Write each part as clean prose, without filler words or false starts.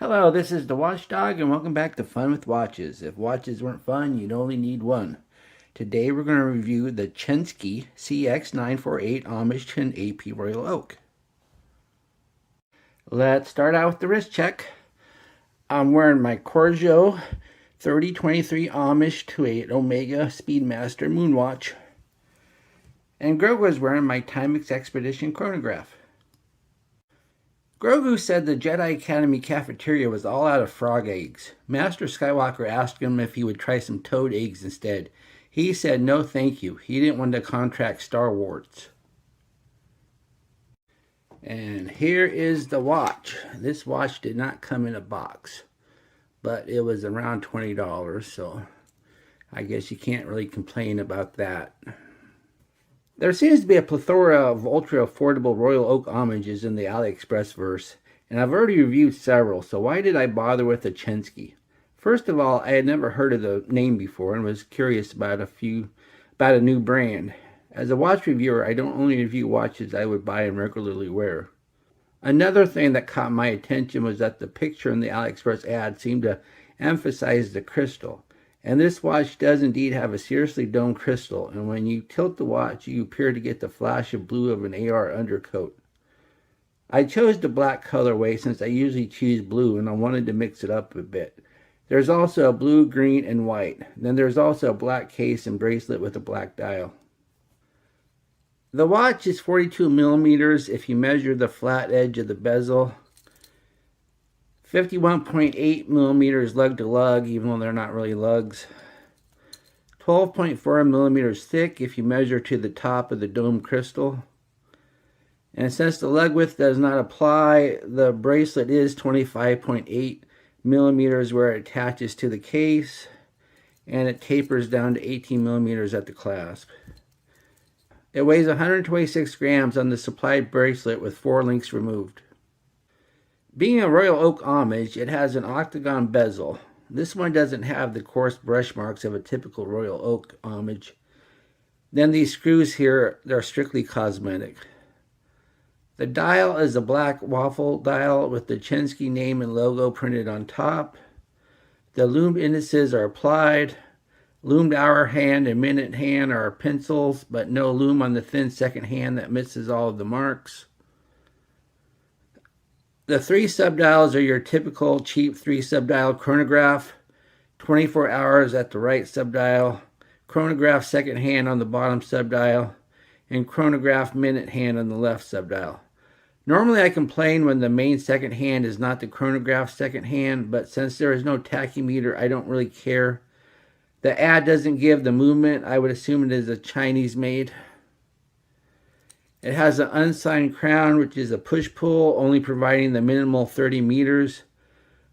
Hello, this is the Watchdog, and welcome back to Fun with Watches. If watches weren't fun, you'd only need one. Today we're going to review the Chenxi CX-948 homage to an AP Royal Oak. Let's start out with the wrist check. I'm wearing my Corjo 3023 homage to an Omega Speedmaster Moonwatch. And Grogu is wearing my Timex Expedition chronograph. Grogu said the Jedi Academy cafeteria was all out of frog eggs. Master Skywalker asked him if he would try some toad eggs instead. He said no thank you. He didn't want to contract Star Wars. And here is the watch. This watch did not come in a box, but it was around $20, so I guess you can't really complain about that. There seems to be a plethora of ultra-affordable Royal Oak homages in the AliExpress verse, and I've already reviewed several, so why did I bother with the Chenxi? First of all, I had never heard of the name before and was curious about a new brand. As a watch reviewer, I don't only review watches I would buy and regularly wear. Another thing that caught my attention was that the picture in the AliExpress ad seemed to emphasize the crystal. And this watch does indeed have a seriously domed crystal, and when you tilt the watch, you appear to get the flash of blue of an AR undercoat. I chose the black colorway since I usually choose blue, and I wanted to mix it up a bit. There's also a blue, green, and white. Then there's also a black case and bracelet with a black dial. The watch is 42 millimeters if you measure the flat edge of the bezel. 51.8 millimeters lug to lug, even though they're not really lugs. 12.4 millimeters thick if you measure to the top of the dome crystal. And since the lug width does not apply, the bracelet is 25.8 millimeters where it attaches to the case, and it tapers down to 18 millimeters at the clasp. It weighs 126 grams on the supplied bracelet with 4 links removed. Being a Royal Oak homage, it has an octagon bezel. This one doesn't have the coarse brush marks of a typical Royal Oak homage. Then these screws here, they're strictly cosmetic. The dial is a black waffle dial with the Chenxi name and logo printed on top. The lume indices are applied. Lumed hour hand and minute hand are pencils, but no lume on the thin second hand that misses all of the marks. The 3 subdials are your typical cheap 3 subdial chronograph, 24 hours at the right subdial, chronograph second hand on the bottom subdial, and chronograph minute hand on the left subdial. Normally I complain when the main second hand is not the chronograph second hand, but since there is no tachymeter, I don't really care. The ad doesn't give the movement. I would assume it is a Chinese made. It has an unsigned crown, which is a push-pull, only providing the minimal 30 meters.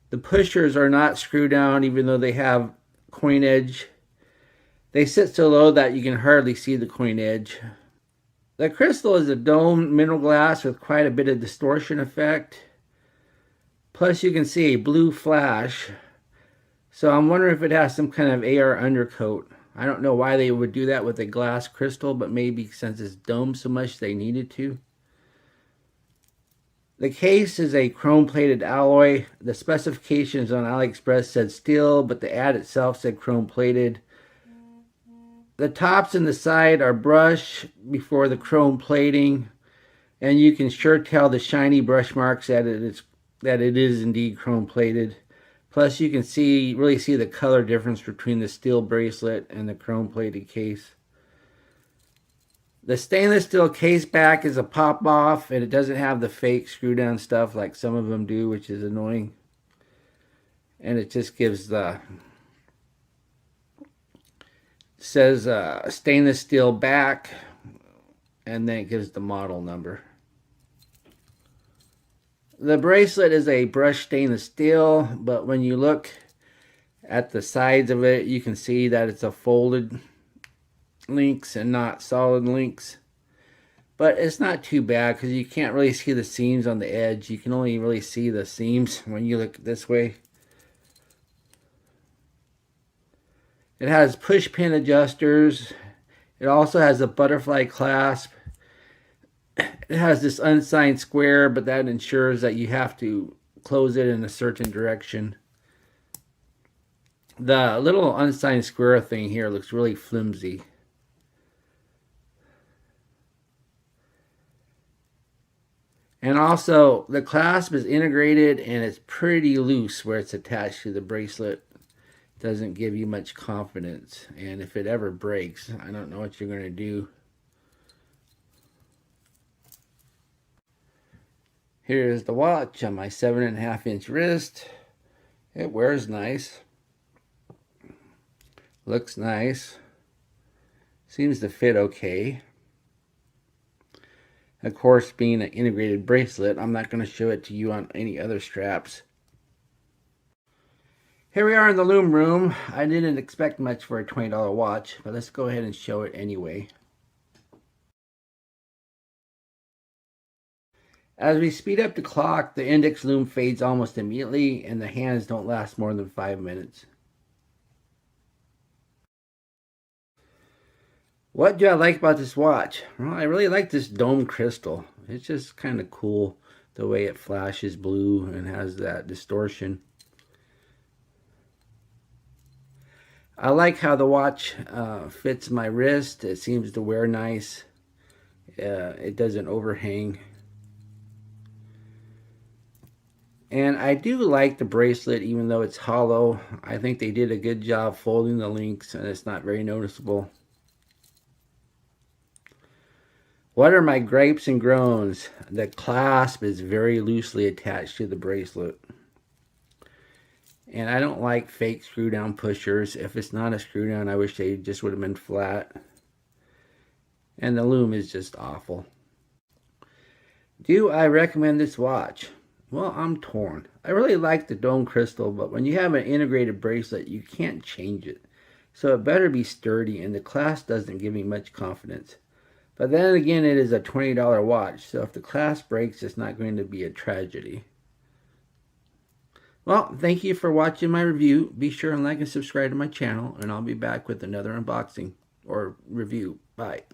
The pushers are not screw down, even though they have coin edge. They sit so low that you can hardly see the coin edge. The crystal is a domed mineral glass with quite a bit of distortion effect. Plus you can see a blue flash. So I'm wondering if it has some kind of AR undercoat. I don't know why they would do that with a glass crystal, but maybe since it's domed so much they needed to. The case is a chrome-plated alloy. The specifications on AliExpress said steel, but the ad itself said chrome-plated. The tops and the side are brushed before the chrome plating, and you can sure tell the shiny brush marks that it is indeed chrome-plated. Plus, you can really see the color difference between the steel bracelet and the chrome-plated case. The stainless steel case back is a pop-off, and it doesn't have the fake screw-down stuff like some of them do, which is annoying. And it just gives says stainless steel back, and then it gives the model number. The bracelet is a brushed stainless steel, but when you look at the sides of it, you can see that it's a folded links and not solid links. But it's not too bad because you can't really see the seams on the edge. You can only really see the seams when you look this way. It has push pin adjusters. It also has a butterfly clasp. It has this unsigned square, but that ensures that you have to close it in a certain direction. The little unsigned square thing here looks really flimsy. And also, the clasp is integrated and it's pretty loose where it's attached to the bracelet. Doesn't give you much confidence. And if it ever breaks, I don't know what you're going to do. Here's the watch on my 7.5-inch wrist. It wears nice. Looks nice. Seems to fit okay. Of course, being an integrated bracelet, I'm not going to show it to you on any other straps. Here we are in the Lume room. I didn't expect much for a $20 watch, but let's go ahead and show it anyway. As we speed up the clock, the index lume fades almost immediately, and the hands don't last more than 5 minutes. What do I like about this watch? Well, I really like this dome crystal. It's just kind of cool the way it flashes blue and has that distortion. I like how the watch fits my wrist. It seems to wear nice. It doesn't overhang. And I do like the bracelet, even though it's hollow. I think they did a good job folding the links, and it's not very noticeable. What are my gripes and groans? The clasp is very loosely attached to the bracelet. And I don't like fake screw down pushers. If it's not a screw down, I wish they just would have been flat. And the lume is just awful. Do I recommend this watch? Well, I'm torn. I really like the dome crystal, but when you have an integrated bracelet, you can't change it. So it better be sturdy, and the clasp doesn't give me much confidence. But then again, it is a $20 watch, so if the clasp breaks, it's not going to be a tragedy. Well, thank you for watching my review. Be sure and like and subscribe to my channel, and I'll be back with another unboxing or review. Bye.